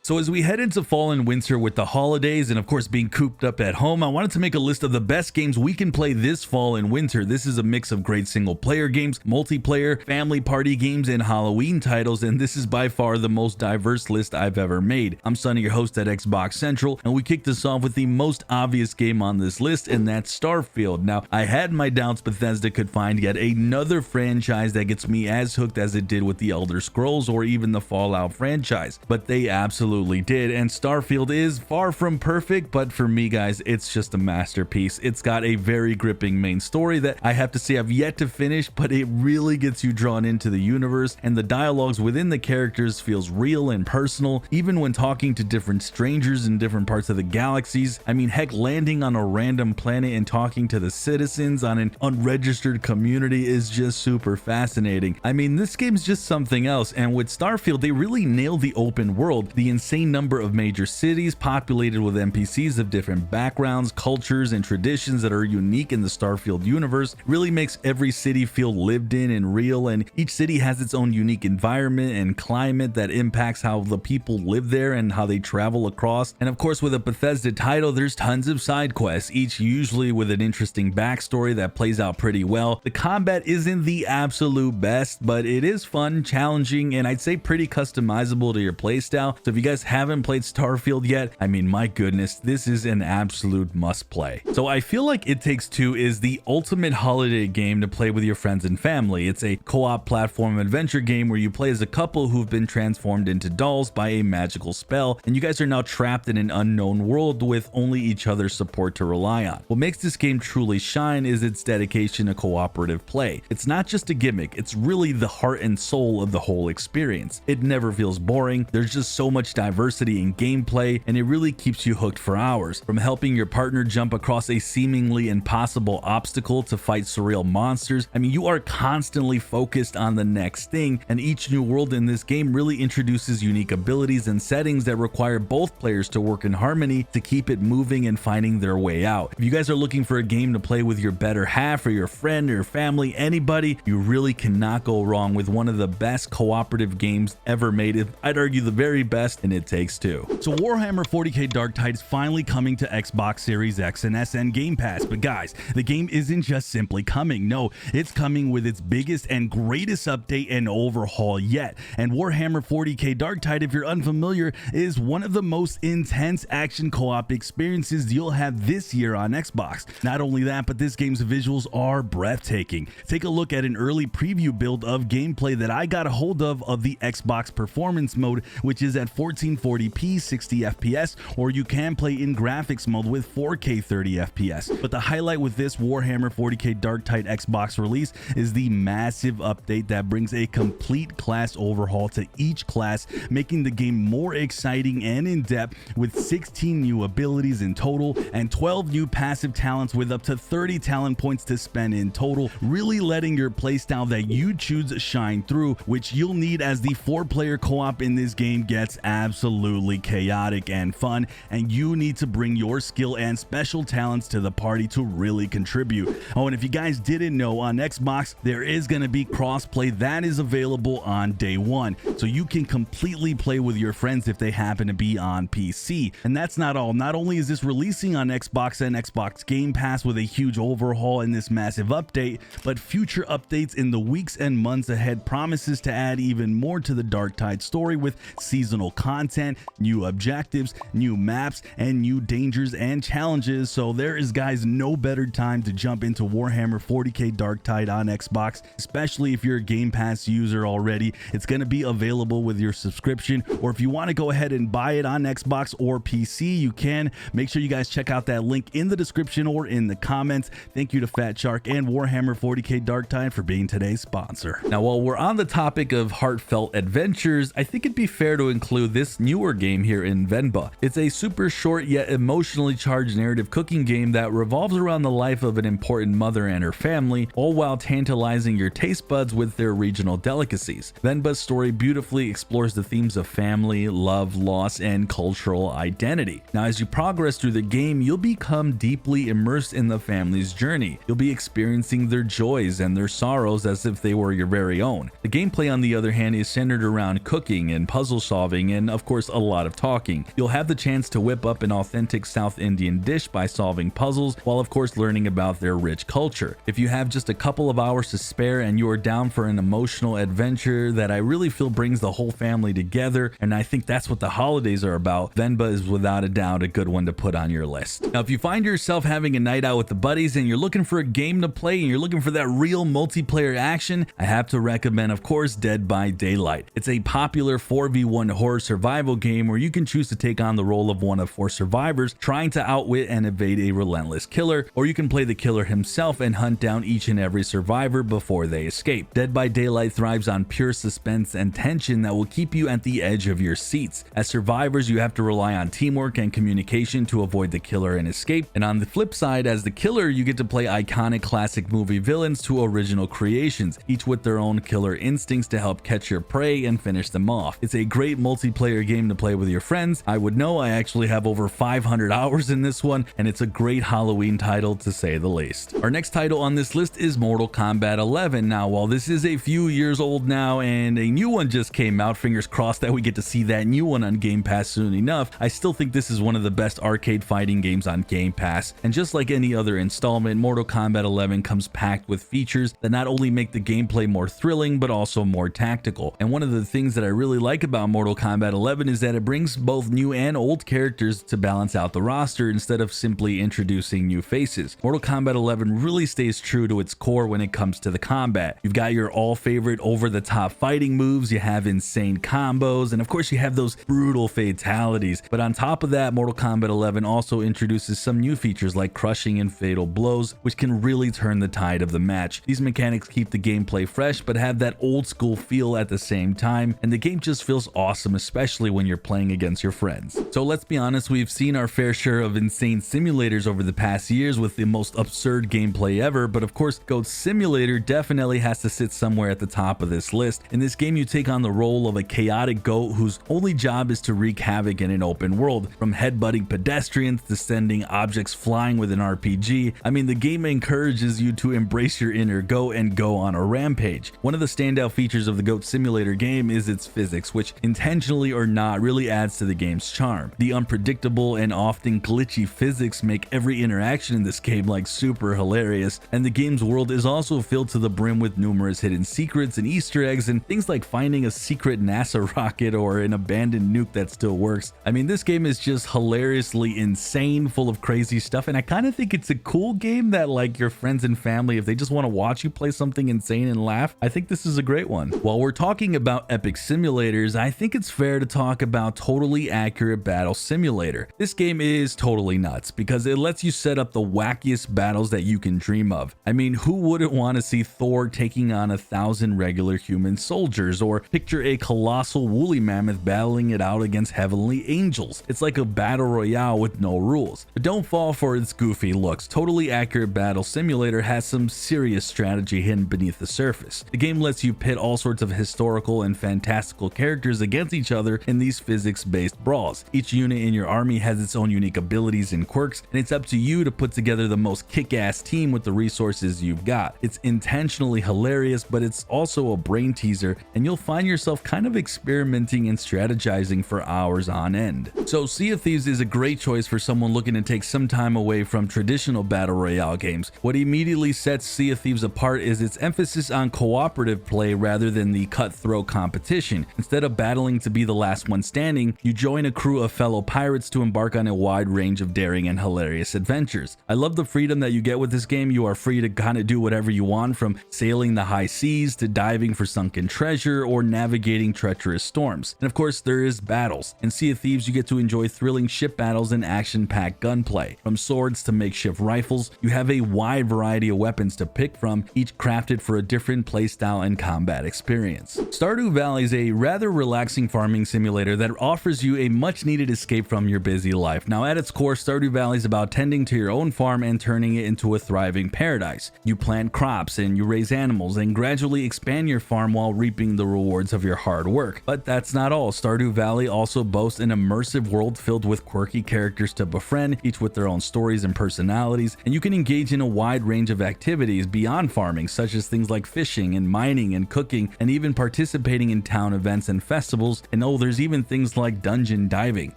So as we head into fall and winter with the holidays and of course being cooped up at home, I wanted to make a list of the best games we can play this fall and winter. This is a mix of great single player games, multiplayer, family party games, and Halloween titles, and this is by far the most diverse list I've ever made. I'm Sonny, your host at Xbox Central, and we kick this off with the most obvious game on this list, and that's Starfield. Now, I had my doubts Bethesda could find yet another franchise that gets me as hooked as it did with the Elder Scrolls or even the Fallout franchise, but they absolutely did, and Starfield is far from perfect, but for me, guys, it's just a masterpiece. It's got a very gripping main story that I have to say I've yet to finish, but it really gets you drawn into the universe, and the dialogues within the characters feels real and personal, even when talking to different strangers in different parts of the galaxies. I mean, heck, landing on a random planet and talking to the citizens on an unregistered community is just super fascinating. I mean, this game's just something else, and with Starfield, they really nailed the open world. The insane number of major cities populated with NPCs of different backgrounds, cultures, and traditions that are unique in the Starfield universe really makes every city feel lived in and real, and each city has its own unique environment and climate that impacts how the people live there and how they travel across. And of course, with a Bethesda title, there's tons of side quests, each usually with an interesting backstory that plays out pretty well. The combat isn't the absolute best, but it is fun, challenging, and I'd say pretty customizable to your playstyle. So if you guys haven't played Starfield yet, I mean, my goodness, this is an absolute must play. So I feel like It Takes Two is the ultimate holiday game to play with your friends and family. It's a co-op platform adventure game where you play as a couple who've been transformed into dolls by a magical spell, and you guys are now trapped in an unknown world with only each other's support to rely on. What makes this game truly shine is its dedication to cooperative play. It's not just a gimmick, it's really the heart and soul of the whole experience. It never feels boring, there's just so much diversity in gameplay, and it really keeps you hooked for hours. From helping your partner jump across a seemingly impossible obstacle to fight surreal monsters, I mean, you are constantly focused on the next thing, and each new world in this game really introduces unique abilities and settings that require both players to work in harmony to keep it moving and finding their way out. If you guys are looking for a game to play with your better half or your friend or your family, anybody, you really cannot go wrong with one of the best cooperative games ever made. I'd argue the very best, and It Takes Two. So Warhammer 40k Darktide is finally coming to Xbox Series X and S and Game Pass, but guys, the game isn't just simply coming. No, it's coming with its biggest and greatest update and overhaul yet. And Warhammer 40k Darktide, if you're unfamiliar, is one of the most intense action co-op experiences you'll have this year on Xbox. Not only that, but this game's visuals are breathtaking. Take a look at an early preview build of gameplay that I got a hold of the Xbox Performance mode, which is at 1440p 60 FPS, or you can play in graphics mode with 4K 30 FPS. But the highlight with this Warhammer 40k Darktide Xbox release is the massive update that brings a complete class overhaul to each class, making the game more exciting and in-depth with 16 new abilities in total and 12 new passive talents with up to 30 talent points to spend in total, really letting your playstyle that you choose shine through, which you'll need as the 4-player co-op in this game gets absolutely chaotic and fun, and you need to bring your skill and special talents to the party to really contribute. Oh, and if you guys didn't know, on Xbox there is going to be crossplay that is available on day one, so you can completely play with your friends if they happen to be on PC. And that's not all. Not only is this releasing on Xbox and Xbox Game Pass with a huge overhaul in this massive update, but future updates in the weeks and months ahead promises to add even more to the Darktide story with seasonal content, new objectives, new maps, and new dangers and challenges. So there is, guys, no better time to jump into Warhammer 40k Darktide on Xbox, especially if you're a Game Pass user already. It's going to be available with your subscription, or if you want to go ahead and buy it on Xbox or PC, you can. Make sure you guys check out that link in the description or in the comments. Thank you to Fat Shark and Warhammer 40k Darktide for being today's sponsor. Now, while we're on the topic of heartfelt adventures, I think it'd be fair to include this newer game here in Venba. It's a super short yet emotionally charged narrative cooking game that revolves around the life of an important mother and her family, all while tantalizing your taste buds with their regional delicacies. Venba's story beautifully explores the themes of family, love, loss, and cultural identity. Now, as you progress through the game, you'll become deeply immersed in the family's journey. You'll be experiencing their joys and their sorrows as if they were your very own. The gameplay, on the other hand, is centered around cooking and puzzle solving, and of course, a lot of talking. You'll have the chance to whip up an authentic South Indian dish by solving puzzles, while of course learning about their rich culture. If you have just a couple of hours to spare and you are down for an emotional adventure that I really feel brings the whole family together, and I think that's what the holidays are about, Venba is without a doubt a good one to put on your list. Now, if you find yourself having a night out with the buddies and you're looking for a game to play and you're looking for that real multiplayer action, I have to recommend, of course, Dead by Daylight. It's a popular 4v1 horror survival game where you can choose to take on the role of one of 4 survivors trying to outwit and evade a relentless killer, or you can play the killer himself and hunt down each and every survivor before they escape. Dead by Daylight thrives on pure suspense and tension that will keep you at the edge of your seats. As survivors, you have to rely on teamwork and communication to avoid the killer and escape, and on the flip side, as the killer, you get to play iconic classic movie villains to original creations, each with their own killer instincts to help catch your prey and finish them off. It's a great multiplayer game to play with your friends. I would know, I actually have over 500 hours in this one, and it's a great Halloween title to say the least. Our next title on this list is Mortal Kombat 11. Now, while this is a few years old now and a new one just came out, fingers crossed that we get to see that new one on Game Pass soon enough, I still think this is one of the best arcade fighting games on Game Pass. And just like any other installment, Mortal Kombat 11 comes packed with features that not only make the gameplay more thrilling, but also more tactical. And one of the things that I really like about Mortal Kombat 11 is that it brings both new and old characters to balance out the roster instead of simply introducing new faces. Mortal Kombat 11 really stays true to its core when it comes to the combat. You've got your all favorite over-the-top fighting moves, you have insane combos, and of course you have those brutal fatalities. But on top of that, Mortal Kombat 11 also introduces some new features like crushing and fatal blows, which can really turn the tide of the match. These mechanics keep the gameplay fresh, but have that old school feel at the same time, and the game just feels awesome, especially when you're playing against your friends. So let's be honest, we've seen our fair share of insane simulators over the past years with the most absurd gameplay ever, but of course Goat Simulator definitely has to sit somewhere at the top of this list. In this game, you take on the role of a chaotic goat whose only job is to wreak havoc in an open world, from headbutting pedestrians to sending objects flying with an RPG. I mean, the game encourages you to embrace your inner goat and go on a rampage. One of the standout features of the Goat Simulator game is its physics, which intentionally or not really adds to the game's charm. The unpredictable and often glitchy physics make every interaction in this game like super hilarious, and the game's world is also filled to the brim with numerous hidden secrets and Easter eggs and things like finding a secret NASA rocket or an abandoned nuke that still works. I mean, this game is just hilariously insane, full of crazy stuff, and I kind of think it's a cool game that like your friends and family, if they just want to watch you play something insane and laugh, I think this is a great one. While we're talking about epic simulators, I think it's fair to talk about Totally Accurate Battle Simulator. This game is totally nuts because it lets you set up the wackiest battles that you can dream of. I mean, who wouldn't want to see Thor taking on 1,000 regular human soldiers, or picture a colossal woolly mammoth battling it out against heavenly angels? It's like a battle royale with no rules. But don't fall for its goofy looks. Totally Accurate Battle Simulator has some serious strategy hidden beneath the surface. The game lets you pit all sorts of historical and fantastical characters against each other in these physics-based brawls. Each unit in your army has its own unique abilities and quirks, and it's up to you to put together the most kick-ass team with the resources you've got. It's intentionally hilarious, but it's also a brain teaser, and you'll find yourself kind of experimenting and strategizing for hours on end. So Sea of Thieves is a great choice for someone looking to take some time away from traditional battle royale games. What immediately sets Sea of Thieves apart is its emphasis on cooperative play rather than the cutthroat competition. Instead of battling to be the last one standing, you join a crew of fellow pirates to embark on a wide range of daring and hilarious adventures. I love the freedom that you get with this game. You are free to kind of do whatever you want, from sailing the high seas to diving for sunken treasure or navigating treacherous storms. And of course, there is battles. In Sea of Thieves, you get to enjoy thrilling ship battles and action-packed gunplay. From swords to makeshift rifles, you have a wide variety of weapons to pick from, each crafted for a different playstyle and combat experience. Stardew Valley is a rather relaxing farming simulator that offers you a much-needed escape from your busy life. Now, at its core, Stardew Valley is about tending to your own farm and turning it into a thriving paradise. You plant crops and you raise animals and gradually expand your farm while reaping the rewards of your hard work. But that's not all. Stardew Valley also boasts an immersive world filled with quirky characters to befriend, each with their own stories and personalities, and you can engage in a wide range of activities beyond farming, such as things like fishing and mining and cooking, and even participating in town events and festivals. And oh, Hell, there's even things like dungeon diving.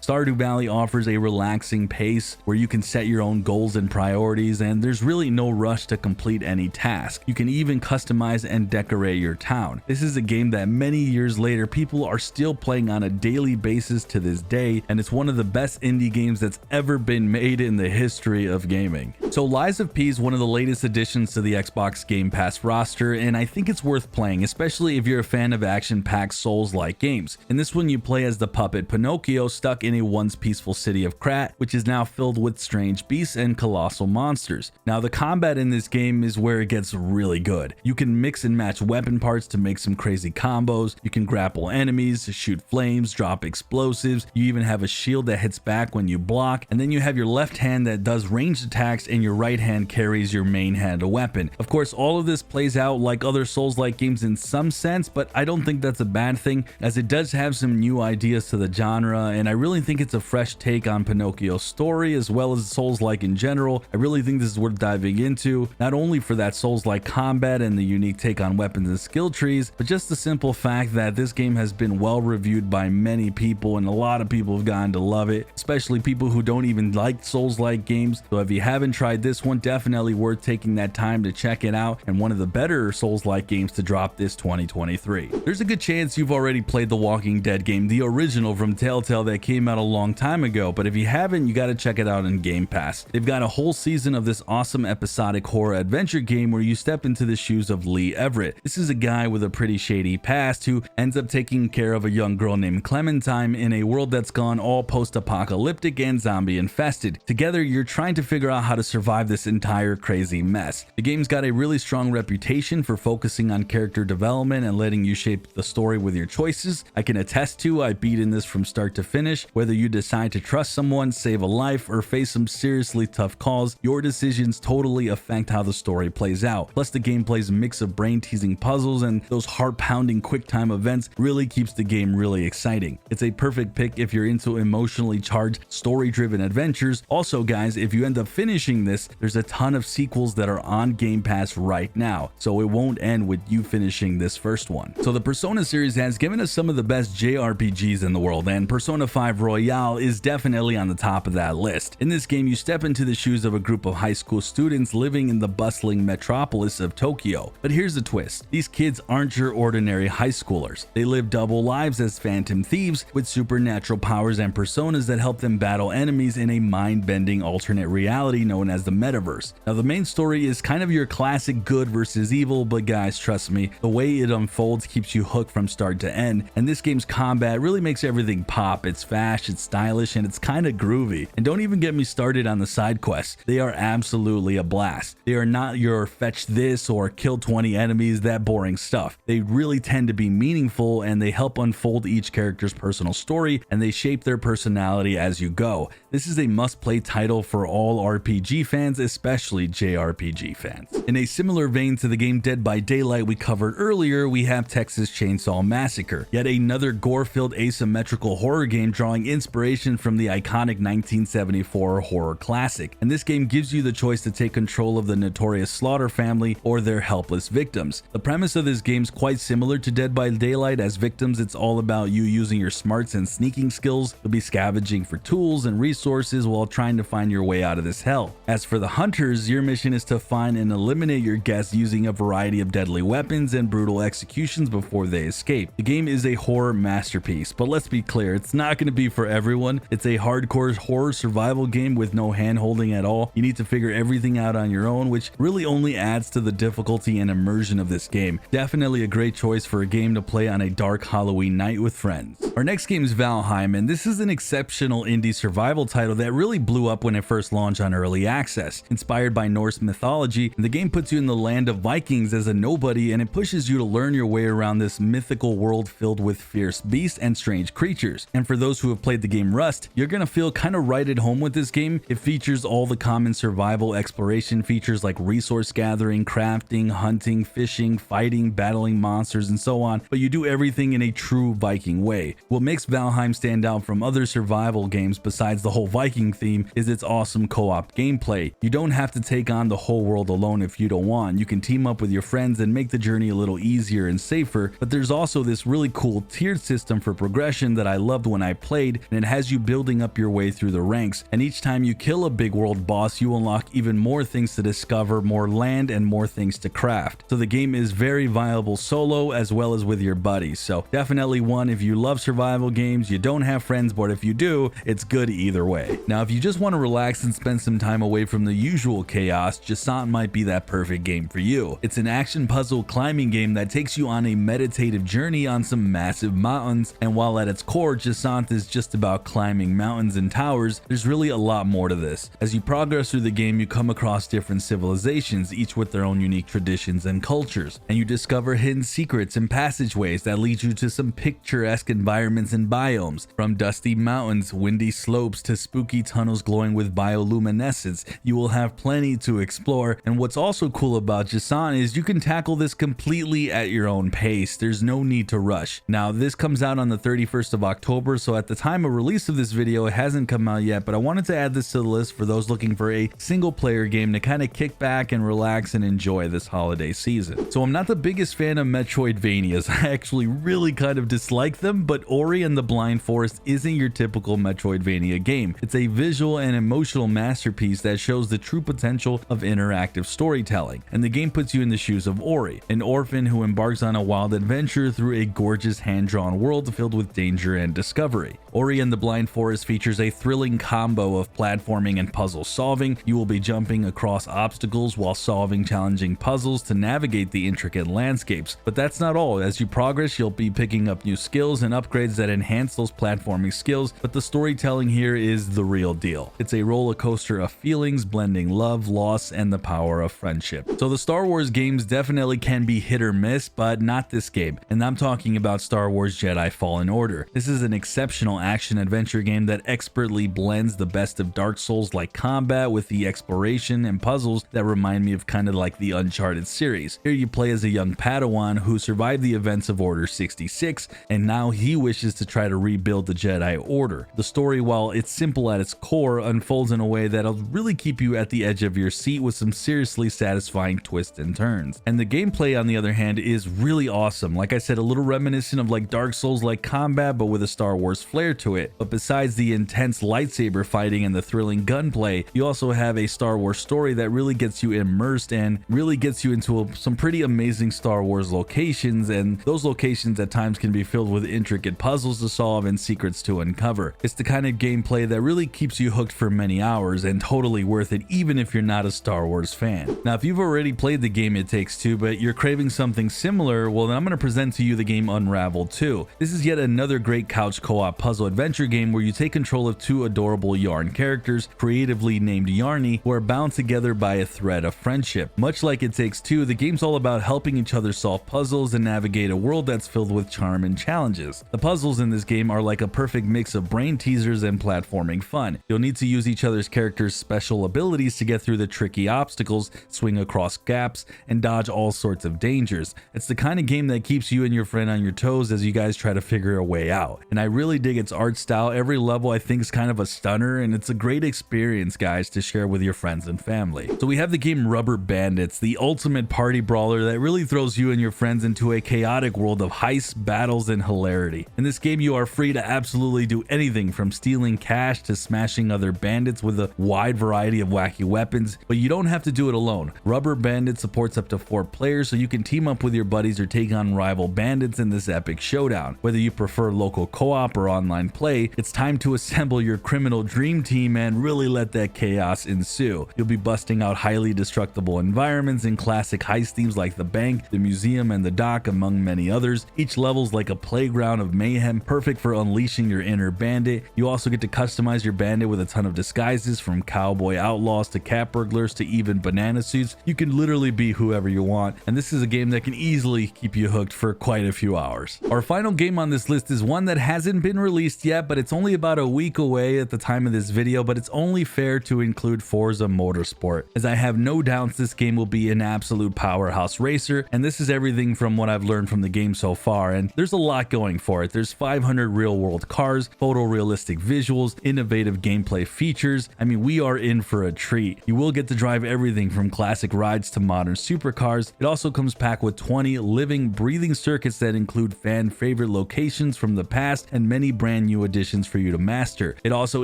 Stardew Valley offers a relaxing pace where you can set your own goals and priorities, and there's really no rush to complete any task. You can even customize and decorate your town. This is a game that many years later people are still playing on a daily basis to this day, and it's one of the best indie games that's ever been made in the history of gaming. So Lies of P is one of the latest additions to the Xbox Game Pass roster, and I think it's worth playing, especially if you're a fan of action-packed Souls-like games. In this one, you play as the puppet Pinocchio stuck in a once peaceful city of Krat, which is now filled with strange beasts and colossal monsters. Now, the combat in this game is where it gets really good. You can mix and match weapon parts to make some crazy combos. You can grapple enemies, shoot flames, drop explosives. You even have a shield that hits back when you block, and then you have your left hand that does ranged attacks and your right hand carries your main hand weapon. Of course, all of this plays out like other Souls-like games in some sense, but I don't think that's a bad thing, as it does have some new ideas to the genre, and I really think it's a fresh take on Pinocchio's story as well as Souls-like in general. I really think this is worth diving into, not only for that Souls-like combat and the unique take on weapons and skill trees, but just the simple fact that this game has been well reviewed by many people, and a lot of people have gotten to love it, especially people who don't even like Souls-like games. So if you haven't tried this one, definitely worth taking that time to check it out, and one of the better Souls-like games to drop this 2023. There's a good chance you've already played the Walking Dead game, the original from Telltale that came out a long time ago, but if you haven't, you gotta check it out in Game Pass. They've got a whole season of this awesome episodic horror adventure game where you step into the shoes of Lee Everett. This is a guy with a pretty shady past who ends up taking care of a young girl named Clementine in a world that's gone all post-apocalyptic and zombie infested. Together, you're trying to figure out how to survive this entire crazy mess. The game's got a really strong reputation for focusing on character development and letting you shape the story with your choices. I can attest to, I beat in this from start to finish. Whether you decide to trust someone, save a life, or face some seriously tough calls, your decisions totally affect how the story plays out. Plus, the gameplay's mix of brain-teasing puzzles and those heart-pounding quick-time events really keeps the game really exciting. It's a perfect pick if you're into emotionally charged, story-driven adventures. Also, guys, if you end up finishing this, there's a ton of sequels that are on Game Pass right now, so it won't end with you finishing this first one. So the Persona series has given us some of the best JRPGs in the world, and Persona 5 Royale is definitely on the top of that list. In this game, you step into the shoes of a group of high school students living in the bustling metropolis of Tokyo. But here's the twist. These kids aren't your ordinary high schoolers. They live double lives as phantom thieves with supernatural powers and personas that help them battle enemies in a mind-bending alternate reality known as the metaverse. Now, the main story is kind of your classic good versus evil, but guys, trust me, the way it unfolds keeps you hooked from start to end, and this game's combat really makes everything pop. It's fast, it's stylish, and it's kind of groovy. And don't even get me started on the side quests. They are absolutely a blast. They are not your fetch this or kill 20 enemies, that boring stuff. They really tend to be meaningful, and they help unfold each character's personal story, and they shape their personality as you go. This is a must-play title for all RPG fans, especially JRPG fans. In a similar vein to the game Dead by Daylight we covered earlier, we have Texas Chainsaw Massacre, yet another gore-filled asymmetrical horror game drawing inspiration from the iconic 1974 horror classic. And this game gives you the choice to take control of the notorious Slaughter family or their helpless victims. The premise of this game is quite similar to Dead by Daylight. As victims, it's all about you using your smarts and sneaking skills. You'll be scavenging for tools and resources while trying to find your way out of this hell. As for the hunters, your mission is to find and eliminate your guests using a variety of deadly weapons and brutal executions before they escape. The game is a horror masterpiece, but let's be clear, it's not going to be for everyone. It's a hardcore horror survival game with no hand-holding at all. You need to figure everything out on your own, which really only adds to the difficulty and immersion of this game. Definitely a great choice for a game to play on a dark Halloween night with friends. Our next game is Valheim, and this is an exceptional indie survival title that really blew up when it first launched on early access. Inspired by Norse mythology, the game puts you in the land of Vikings as a nobody, and it pushes you to learn your way around this mythical world filled with fierce beasts and strange creatures. And for those who have played the game Rust, you're gonna feel kind of right at home with this game. It features all the common survival exploration features like resource gathering, crafting, hunting, fishing, fighting, battling monsters, and so on, but you do everything in a true Viking way. What makes Valheim stand out from other survival games, besides the whole whole Viking theme is its awesome co-op gameplay. You don't have to take on the whole world alone if you don't want. You can team up with your friends and make the journey a little easier and safer, but there's also this really cool tiered system for progression that I loved when I played, and it has you building up your way through the ranks, and each time you kill a big world boss, you unlock even more things to discover, more land, and more things to craft. So the game is very viable solo as well as with your buddies, so definitely one if you love survival games, you don't have friends, but if you do, it's good either way. Now, if you just want to relax and spend some time away from the usual chaos, Jusant might be that perfect game for you. It's an action puzzle climbing game that takes you on a meditative journey on some massive mountains, and while at its core, Jusant is just about climbing mountains and towers, there's really a lot more to this. As you progress through the game, you come across different civilizations, each with their own unique traditions and cultures, and you discover hidden secrets and passageways that lead you to some picturesque environments and biomes. From dusty mountains, windy slopes, to spooky tunnels glowing with bioluminescence, you will have plenty to explore, and what's also cool about Jusant is you can tackle this completely at your own pace. There's no need to rush. Now, this comes out on the 31st of October, so at the time of release of this video, it hasn't come out yet, but I wanted to add this to the list for those looking for a single player game to kind of kick back and relax and enjoy this holiday season. So I'm not the biggest fan of Metroidvanias. I actually really kind of dislike them, but Ori and the Blind Forest isn't your typical Metroidvania game. It's a visual and emotional masterpiece that shows the true potential of interactive storytelling, and the game puts you in the shoes of Ori, an orphan who embarks on a wild adventure through a gorgeous hand-drawn world filled with danger and discovery. Ori and the Blind Forest features a thrilling combo of platforming and puzzle solving. You will be jumping across obstacles while solving challenging puzzles to navigate the intricate landscapes. But that's not all. As you progress, you'll be picking up new skills and upgrades that enhance those platforming skills, but the storytelling here is the real deal. It's a roller coaster of feelings, blending love, loss, and the power of friendship. So the Star Wars games definitely can be hit or miss, but not this game. And I'm talking about Star Wars Jedi Fallen Order. This is an exceptional action-adventure game that expertly blends the best of Dark Souls-like combat with the exploration and puzzles that remind me of kind of like the Uncharted series. Here you play as a young Padawan who survived the events of Order 66, and now he wishes to try to rebuild the Jedi Order. The story, while it's simple at its core, unfolds in a way that'll really keep you at the edge of your seat with some seriously satisfying twists and turns. And the gameplay, on the other hand, is really awesome. Like I said, a little reminiscent of like Dark Souls-like combat, but with a Star Wars flair to it. But besides the intense lightsaber fighting and the thrilling gunplay, you also have a Star Wars story that really gets you immersed and really gets you into some pretty amazing Star Wars locations, and those locations at times can be filled with intricate puzzles to solve and secrets to uncover. It's the kind of gameplay that really keeps you hooked for many hours and totally worth it even if you're not a Star Wars fan. Now, if you've already played the game It Takes Two, but you're craving something similar, well then I'm going to present to you the game Unravel 2. This is yet another great couch co-op puzzle adventure game where you take control of two adorable yarn characters, creatively named Yarny, who are bound together by a thread of friendship. Much like It Takes Two, the game's all about helping each other solve puzzles and navigate a world that's filled with charm and challenges. The puzzles in this game are like a perfect mix of brain teasers and platforming fun. You'll need to use each other's characters' special abilities to get through the tricky obstacles, swing across gaps, and dodge all sorts of dangers. It's the kind of game that keeps you and your friend on your toes as you guys try to figure a way out. And I really dig its art style. Every level I think is kind of a stunner, and it's a great experience, guys, to share with your friends and family. So we have the game Rubber Bandits, the ultimate party brawler that really throws you and your friends into a chaotic world of heists, battles, and hilarity. In this game, you are free to absolutely do anything from stealing cash to smashing other bandits with a wide variety of wacky weapons, but you don't have to do it alone. Rubber Bandits supports up to 4 players, so you can team up with your buddies or take on rival bandits in this epic showdown. Whether you prefer local co-op or online play, it's time to assemble your criminal dream team and really let that chaos ensue. You'll be busting out highly destructible environments in classic heist themes like the bank, the museum, and the dock, among many others. Each level's like a playground of mayhem, perfect for unleashing your inner bandit. You also get to customize your bandit with a ton of disguises, from cowboy outlaws to cat burglars to even banana suits. You can literally be whoever you want, and this is a game that can easily keep you hooked for quite a few hours. Our final game on this list is one that hasn't been released yet, but it's only about a week away at the time of this video, but it's only fair to include Forza Motorsport, as I have no doubts this game will be an absolute powerhouse racer, and this is everything from what I've learned from the game so far, and there's a lot going for it. There's 500 real-world cars, photorealistic visuals, innovative gameplay features, I mean, we are in for a treat. You will get to drive everything from classic rides to modern supercars. It also comes packed with 20 living, breathing circuits that include fan favorite locations from the past and many brand new additions for you to master. It also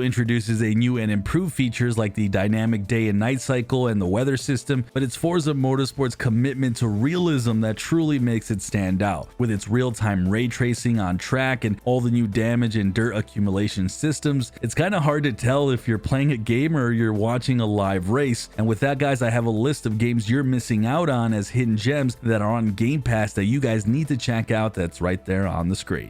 introduces a new and improved features like the dynamic day and night cycle and the weather system, but it's Forza Motorsport's commitment to realism that truly makes it stand out. With its real-time ray tracing on track and all the new damage and dirt accumulation systems, it's kind of hard to tell if you're playing a game or you're watching a live race. And with that, guys, I have a list of games you're missing out on as hidden gems that are on Game Pass that you guys need to check out. That's right there on the screen.